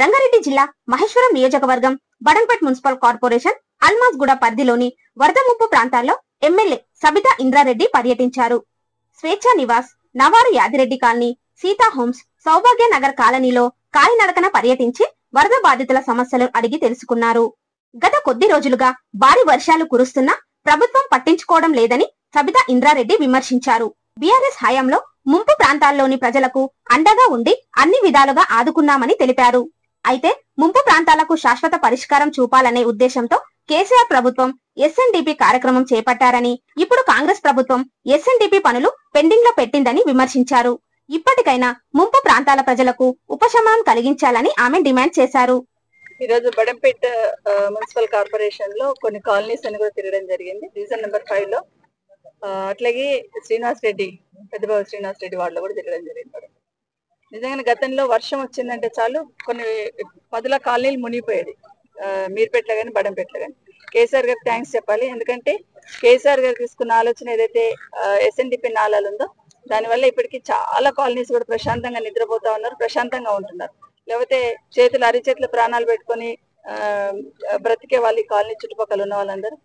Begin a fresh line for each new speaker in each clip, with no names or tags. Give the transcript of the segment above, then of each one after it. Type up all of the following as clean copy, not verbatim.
రంగారెడ్డి జిల్లా మహేశ్వరం నియోజకవర్గం Badangpet municipal corporation Almaz గూడ పరిధిలోని వరద ముప్పు ప్రాంతాల్లో ఎమ్మెల్యే సబితా ఇంద్రారెడ్డి పర్యటించారు. స్వేచ్ఛ నివాస్, నవారు యాదిరెడ్డి కాలనీ, సీతా హోమ్స్, సౌభాగ్య నగర్ కాలనీలో కాలినడకన పర్యటించి వరద బాధితుల సమస్యలు అడిగి తెలుసుకున్నారు. గత కొద్ది రోజులుగా భారీ వర్షాలు కురుస్తున్నా ప్రభుత్వం పట్టించుకోవడం లేదని సబితా ఇంద్రారెడ్డి విమర్శించారు. బీఆర్ఎస్ హయాంలో ముంపు ప్రాంతాల్లోని ప్రజలకు అండగా ఉండి అన్ని విధాలుగా ఆదుకున్నామని తెలిపారు. అయితే ముంపు ప్రాంతాలకు శాశ్వత పరిష్కారం చూపాలనే ఉద్దేశంతో కేసీఆర్ ప్రభుత్వం ఎస్ఎన్డిపి కార్యక్రమం చేపట్టారని, ఇప్పుడు కాంగ్రెస్ ప్రభుత్వం ఎస్ఎన్డిపి పనులు పెండింగ్ లో పెట్టిందని విమర్శించారు. ఇప్పటికైనా ముంపు ప్రాంతాల ప్రజలకు ఉపశమనం కలిగించాలని ఆమె డిమాండ్ చేశారు.
ఈ రోజు బడంపేట్ మున్సిపల్ కార్పొరేషన్ లో కొన్ని కాలనీస్ అని కూడా తిరగడం జరిగింది. డివిజన్ నెంబర్ 5 లో అట్లాగే శ్రీనివాస్ రెడ్డి, పెద్దబాబు శ్రీనివాస్ రెడ్డి వార్డులో కూడా తిరగడం జరిగింది. నిజంగానే గతంలో వర్షం వచ్చిందంటే చాలు కొన్ని 10 కాలనీలు మునిగిపోయేది. మీర్పేటలో కానీ బడంపేటలో కానీ. కేసీఆర్ గారికి థ్యాంక్స్ చెప్పాలి. ఎందుకంటే కేసీఆర్ గారు తీసుకున్న ఆలోచన ఏదైతే ఎస్ఎన్డిపి నాలాలు ఉందో దానివల్ల ఇప్పటికీ చాలా కాలనీస్ కూడా ప్రశాంతంగా నిద్రపోతా ఉన్నారు, ప్రశాంతంగా ఉంటున్నారు. లేకపోతే అరిచేతుల ప్రాణాలు పెట్టుకొని బ్రతికే వాళ్ళు ఈ కాలనీ చుట్టుపక్కల ఉన్న వాళ్ళందరూ.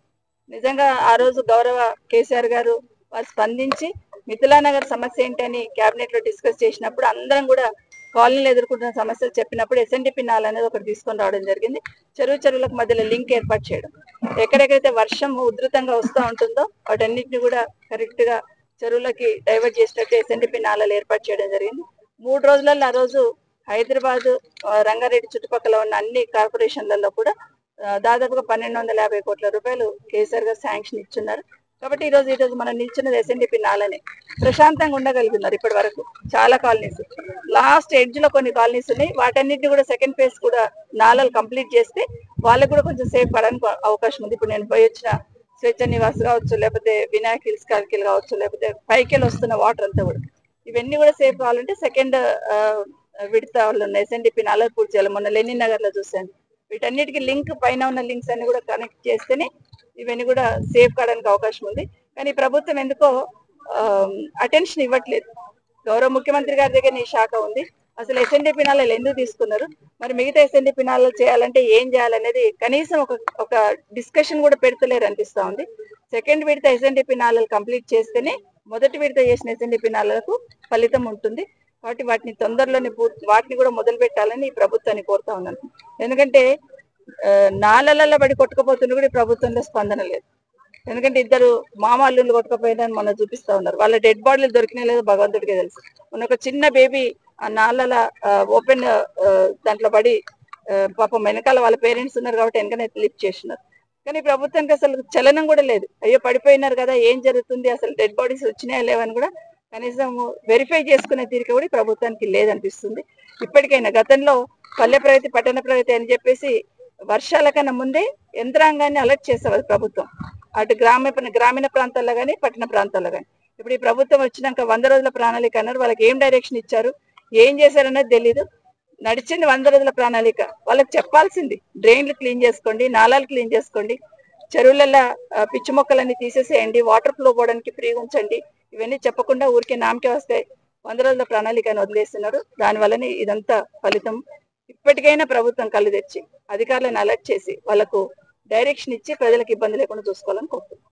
నిజంగా ఆ రోజు గౌరవ కేసీఆర్ గారు వారు స్పందించి మిథిలానగర్ సమస్య ఏంటని కేబినెట్ లో డిస్కస్ చేసినప్పుడు అందరం కూడా కాలనీలు ఎదుర్కొంటున్న సమస్యలు చెప్పినప్పుడు ఎస్ఎన్డిపి నాల అనేది ఒకటి తీసుకొని రావడం జరిగింది. చెరువులకు మధ్యలో లింక్ ఏర్పాటు చేయడం, ఎక్కడెక్కడైతే వర్షం ఉధృతంగా వస్తూ ఉంటుందో వాటన్నిటిని కూడా కరెక్ట్ గా చెరువులకి డైవర్ట్ చేసినట్టు ఎస్ఎన్డిపి నాలాలు ఏర్పాటు చేయడం జరిగింది. 3 రోజులలో ఆ రోజు హైదరాబాద్, రంగారెడ్డి చుట్టుపక్కల ఉన్న అన్ని కార్పొరేషన్లలో కూడా దాదాపుగా 1250 కోట్ల రూపాయలు కేసీఆర్ గారు శాంక్షన్ ఇచ్చున్నారు. కాబట్టి ఈ రోజు మనం నిల్చున్నది ఎస్ఎన్డిపి నాలని ప్రశాంతంగా ఉండగలుగుతున్నారు. ఇప్పటి వరకు చాలా కాలనీస్, లాస్ట్ ఎడ్జ్ లో కొన్ని కాలనీస్ ఉన్నాయి. వాటన్నిటిని కూడా సెకండ్ ఫేజ్ కూడా నాలలు కంప్లీట్ చేస్తే వాళ్ళకు కూడా కొంచెం సేఫ్ పడడానికి అవకాశం ఉంది. ఇప్పుడు నేను పోయి వచ్చిన స్వేచ్ఛ నివాస్ కావచ్చు, లేకపోతే వినాయక్ హిల్స్ కాల్కిల్ కావచ్చు, లేకపోతే పైకెళ్ళి వస్తున్న వాటర్ అంతా కూడా ఇవన్నీ కూడా సేఫ్ కావాలంటే సెకండ్ విడత వాళ్ళు ఉన్న ఎస్ఎన్డిపి నాలలు పూర్తి చేయాలి. మొన్న లెనిన్ నగర్ లో చూసాను. వీటన్నిటికీ లింక్ పైన ఉన్న లింక్స్ అన్ని కూడా కనెక్ట్ చేస్తేనే ఇవన్నీ కూడా సేఫ్ కావడానికి అవకాశం ఉంది. కానీ ప్రభుత్వం ఎందుకో అటెన్షన్ ఇవ్వట్లేదు. గౌరవ ముఖ్యమంత్రి గారి దగ్గర ఈ శాఖ ఉంది. అసలు ఎస్ఎన్డిపి నాలలు ఎందుకు తీసుకున్నారు, మరి మిగతా ఎస్ఎన్డిపి నాలలు చేయాలంటే ఏం చేయాలనేది కనీసం ఒక డిస్కషన్ కూడా పెడతలేరు అనిపిస్తా ఉంది. సెకండ్ విడత ఎస్ఎన్డిపి నాలలు కంప్లీట్ చేస్తేనే మొదటి విడత చేసిన ఎస్ఎన్డిపి నాలలకు ఫలితం ఉంటుంది. కాబట్టి వాటిని తొందరలోనే వాటిని కూడా మొదలు పెట్టాలని ఈ ప్రభుత్వాన్ని కోరుతా ఉన్నాను. ఎందుకంటే నాలలలో పడి కొట్టుకుపోతున్న కూడా ఈ ప్రభుత్వంలో స్పందన లేదు. ఎందుకంటే ఇద్దరు మామల్లుళ్ళు కొట్టుకుపోయినని మొన్న చూపిస్తా ఉన్నారు. వాళ్ళ డెడ్ బాడీలు దొరికినా లేదో భగవంతుడికే తెలుసు. మొన్న ఒక చిన్న బేబీ ఆ నాలల ఓపెన్ దాంట్లో పడి పాపం వెనకాల వాళ్ళ పేరెంట్స్ ఉన్నారు కాబట్టి వెనకనే లిఫ్ట్ చేస్తున్నారు. కానీ ప్రభుత్వానికి అసలు చలనం కూడా లేదు. అయ్యో పడిపోయినారు కదా, ఏం జరుగుతుంది, అసలు డెడ్ బాడీస్ వచ్చినాయా లేవని కూడా కనీసం వెరిఫై చేసుకునే తీరిక కూడా ప్రభుత్వానికి లేదనిపిస్తుంది. ఇప్పటికైనా గతంలో పల్లె ప్రగతి, పట్టణ ప్రగతి అని చెప్పేసి వర్షాల కన్నా ముందే యంత్రాంగాన్ని అలర్ట్ చేసేవారు ప్రభుత్వం, అటు గ్రామీణ ప్రాంతాల్లో కానీ పట్టణ ప్రాంతాల్లో కానీ. ఇప్పుడు ఈ ప్రభుత్వం వచ్చినాక 100 రోజుల ప్రణాళిక అన్నారు. వాళ్ళకి ఏం డైరెక్షన్ ఇచ్చారు, ఏం చేశారన్నది తెలీదు. నడిచింది 100 రోజుల ప్రణాళిక. వాళ్ళకి చెప్పాల్సింది డ్రైన్లు క్లీన్ చేసుకోండి, నాలాలు క్లీన్ చేసుకోండి, చెరువులలో పిచ్చి మొక్కలన్నీ తీసేసేయండి, వాటర్ ఫ్లో పోవడానికి ఫ్రీగా ఉంచండి. ఇవన్నీ చెప్పకుండా ఊరికే నామకే వస్తే 100 రోజుల ప్రణాళికను వదిలేస్తున్నారు. దానివల్లనే ఇదంతా ఫలితం. ఇప్పటికైనా ప్రభుత్వం కళ్ళు తెచ్చి అధికారులను అలర్ట్ చేసి వాళ్ళకు డైరెక్షన్ ఇచ్చి ప్రజలకు ఇబ్బంది లేకుండా చూసుకోవాలని కోరుతున్నాను.